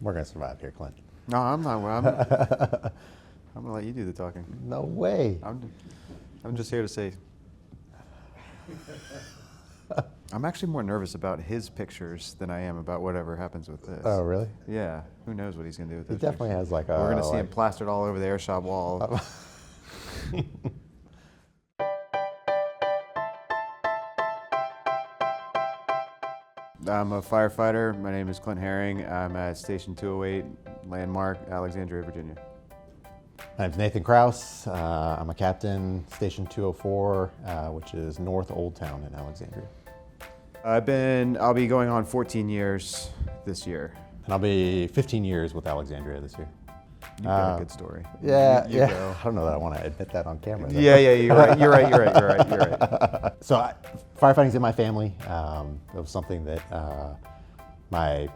We're going to survive here, Clint. No, I'm not. I'm gonna let you do the talking. No way. I'm just here to say. I'm actually more nervous about his pictures than I am about whatever happens with this. Oh, really? Yeah. Who knows what he's gonna do with He this? definitely has like a. We're gonna see him plastered all over the air shop wall. I'm a firefighter. My name is Clint Herring. I'm at Station 208, Landmark, Alexandria, Virginia. My name's Nathan Krause. I'm a captain, Station 204, which is North Old Town in Alexandria. I'll be going on 14 years this year. And I'll be 15 years with Alexandria this year. You've got a good story. Yeah, You yeah. go. I don't know that I want to admit that on camera. Though. Yeah, you're right. So firefighting's in my family. It was something that my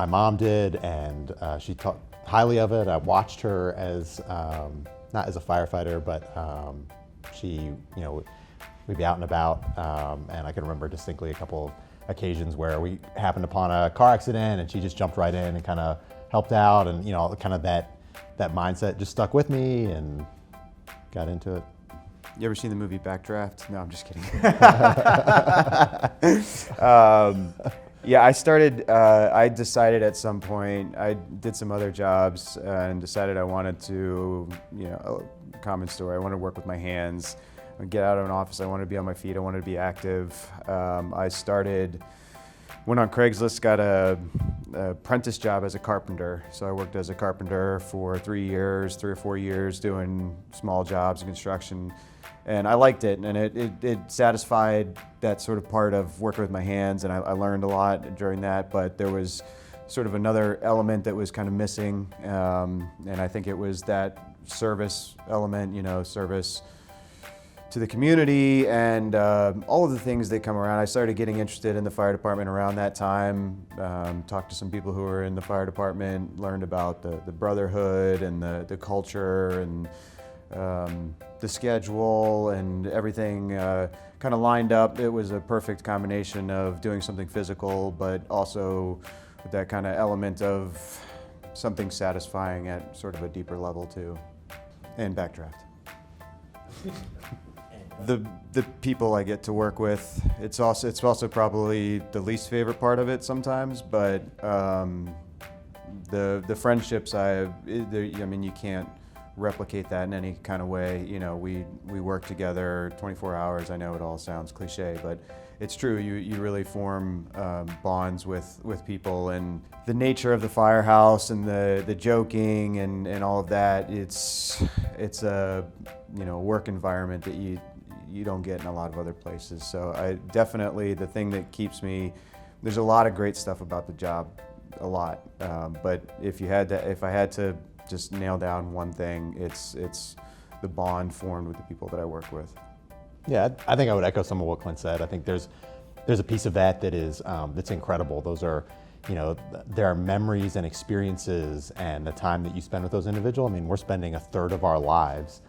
mom did, and she talked highly of it. I watched her as, not as a firefighter, but she, we'd be out and about, and I can remember distinctly a couple of occasions where we happened upon a car accident and she just jumped right in and kind of helped out, and kind of that mindset just stuck with me and got into it. You ever seen the movie Backdraft? No, I'm just kidding. Yeah, I decided at some point, I did some other jobs and decided I wanted to, a common story, I wanted to work with my hands, get out of an office, I wanted to be on my feet, I wanted to be active. Went on Craigslist, got a apprentice job as a carpenter. So I worked as a carpenter for 3 or 4 years doing small jobs in construction. And I liked it, and it satisfied that sort of part of working with my hands, and I learned a lot during that, but there was sort of another element that was kind of missing, and I think it was that service element, service to the community and all of the things that come around. I started getting interested in the fire department around that time, talked to some people who were in the fire department, learned about the brotherhood and the culture and the schedule and everything kind of lined up. It was a perfect combination of doing something physical, but also with that kind of element of something satisfying at sort of a deeper level too. And Backdraft. The people I get to work with, it's also probably the least favorite part of it sometimes, but the friendships you can't replicate that in any kind of way. We work together 24 hours. I know it all sounds cliche, but it's true. You really form bonds with people, and the nature of the firehouse and the joking and all of that. It's a work environment that you don't get in a lot of other places. So the thing that keeps me, there's a lot of great stuff about the job, a lot. But if I had to just nail down one thing, it's the bond formed with the people that I work with. Yeah, I think I would echo some of what Clint said. I think there's a piece of that is that's incredible. Those are, there are memories and experiences and the time that you spend with those individuals. I mean, we're spending a third of our lives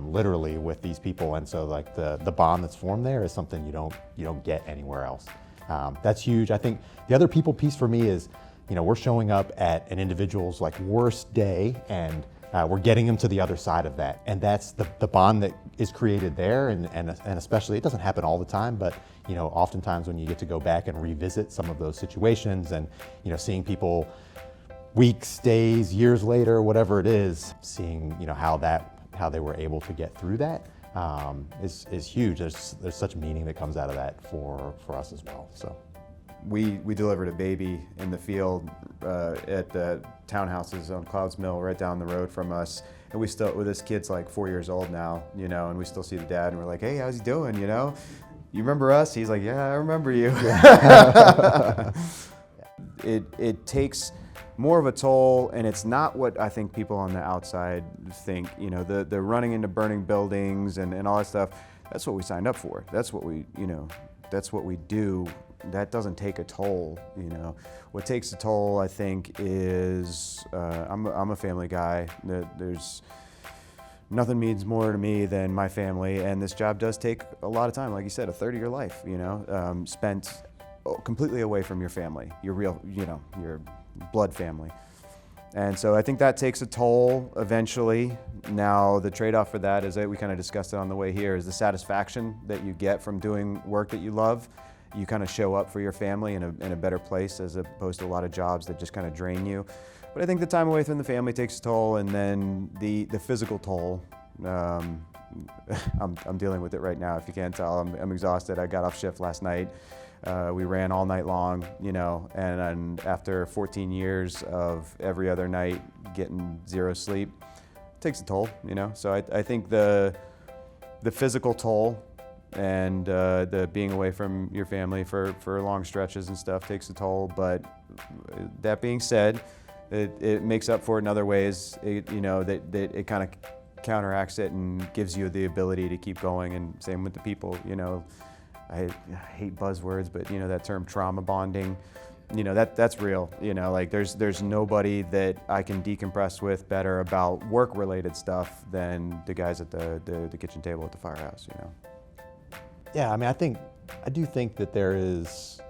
literally with these people, and so like the bond that's formed there is something you don't get anywhere else. That's huge. I think the other people piece for me is, we're showing up at an individual's like worst day, and we're getting them to the other side of that, and that's the bond that is created there, and especially, it doesn't happen all the time, but oftentimes when you get to go back and revisit some of those situations, and seeing people weeks, days, years later, whatever it is, seeing how they were able to get through that is huge. There's such meaning that comes out of that for us as well. So. We delivered a baby in the field at the townhouses on Clouds Mill, right down the road from us. And this kid's like 4 years old now, and we still see the dad, and we're like, hey, how's he doing, You remember us? He's like, yeah, I remember you. Yeah. It takes more of a toll, and it's not what I think people on the outside think. The running into burning buildings and all that stuff, that's what we signed up for. That's what we do. That doesn't take a toll, What takes a toll, I think, is I'm a family guy. There's nothing means more to me than my family, and this job does take a lot of time. Like you said, a third of your life, spent completely away from your family, your real, your blood family. And so I think that takes a toll eventually. Now the trade-off for that is that we kind of discussed it on the way here, is the satisfaction that you get from doing work that you love. You kind of show up for your family in a better place, as opposed to a lot of jobs that just kind of drain you. But I think the time away from the family takes a toll, and then the physical toll. I'm dealing with it right now. If you can't tell, I'm exhausted. I got off shift last night. We ran all night long, you know, and after 14 years of every other night getting zero sleep, it takes a toll, you know. So I think the physical toll and the being away from your family for long stretches and stuff takes a toll. But that being said, it makes up for it in other ways. You know, that it kind of counteracts it and gives you the ability to keep going. And same with the people, you know. I hate buzzwords, but you know, that term trauma bonding, you know, that's real. You know, like there's nobody that I can decompress with better about work-related stuff than the guys at the kitchen table at the firehouse, you know. Yeah, I mean, I do think that there's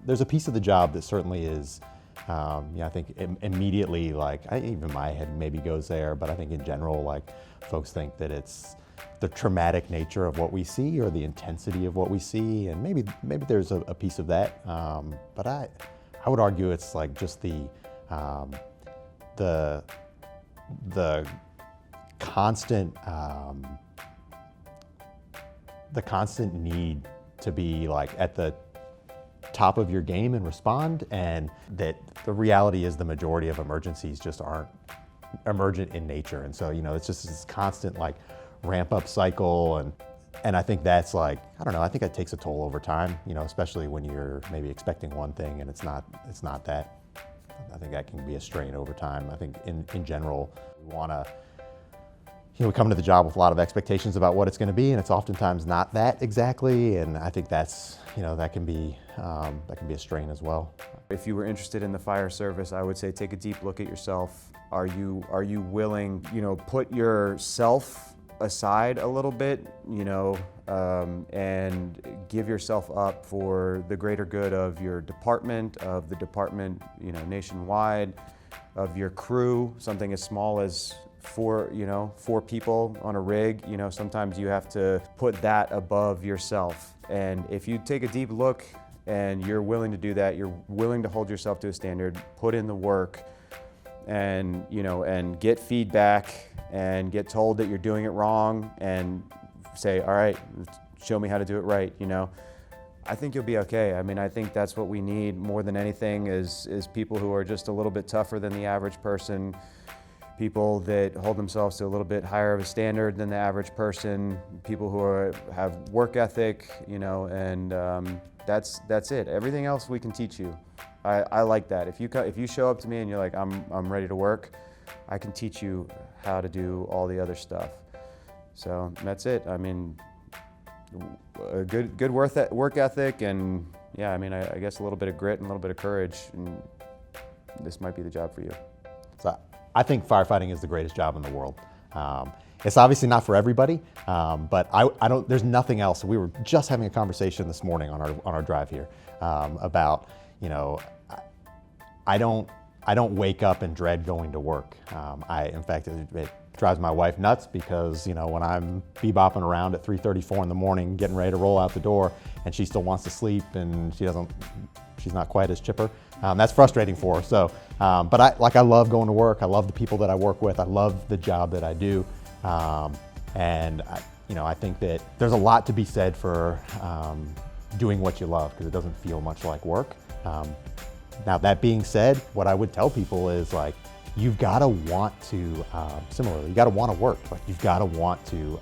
a piece of the job that certainly is, I think immediately, like, even my head maybe goes there, but I think in general, like, folks think that it's the traumatic nature of what we see or the intensity of what we see, and maybe there's a piece of that, but I would argue it's like just the constant need to be like at the top of your game and respond, and that the reality is the majority of emergencies just aren't emergent in nature, and so, you know, it's just this constant like ramp up cycle, and I think that's like, I don't know, I think it takes a toll over time, you know, especially when you're maybe expecting one thing and it's not that. I think that can be a strain over time. I think in general, we want to, you know, we come to the job with a lot of expectations about what it's going to be, and it's oftentimes not that exactly, and I think that's, you know, that can be a strain as well. If you were interested in the fire service, I would say take a deep look at yourself. Are you willing, you know, put yourself aside a little bit, you know, and give yourself up for the greater good of your department, you know, nationwide, of your crew, something as small as four people on a rig. You know, sometimes you have to put that above yourself. And if you take a deep look and you're willing to do that, you're willing to hold yourself to a standard, put in the work, and, you know, and get feedback and get told that you're doing it wrong, and say, all right, show me how to do it right, you know, I think you'll be okay. I mean, I think that's what we need more than anything is people who are just a little bit tougher than the average person, people that hold themselves to a little bit higher of a standard than the average person, people who have work ethic, you know, and that's it. Everything else we can teach you. I like that. If you show up to me and you're like, I'm ready to work, I can teach you how to do all the other stuff. So that's it. I mean, a good work ethic, and yeah, I mean, I guess a little bit of grit and a little bit of courage, and this might be the job for you. So I think firefighting is the greatest job in the world. It's obviously not for everybody, but I don't. There's nothing else. We were just having a conversation this morning on our drive here about, you know, I don't wake up and dread going to work. In fact, it drives my wife nuts because, you know, when I'm bebopping around at 3:34 in the morning, getting ready to roll out the door, and she still wants to sleep and she's not quite as chipper. That's frustrating for her. So, but I love going to work. I love the people that I work with. I love the job that I do, and I think that there's a lot to be said for doing what you love, because it doesn't feel much like work. Now, that being said, what I would tell people is, like, you've got to want to, similarly, you got to want to work. Like, you've got to want to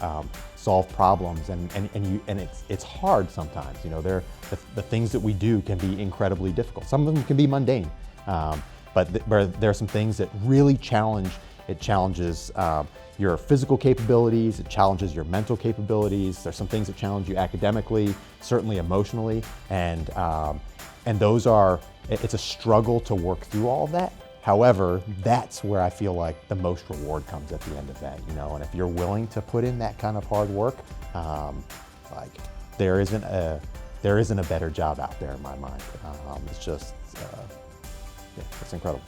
solve problems, and it's hard sometimes. You know, the things that we do can be incredibly difficult. Some of them can be mundane, but there are some things that really challenge. It challenges your physical capabilities. It challenges your mental capabilities. There's some things that challenge you academically, certainly emotionally, and those are. It's a struggle to work through all of that. However, that's where I feel like the most reward comes at the end of that, you know. And if you're willing to put in that kind of hard work, like, there isn't a better job out there in my mind. It's just Yeah, it's incredible.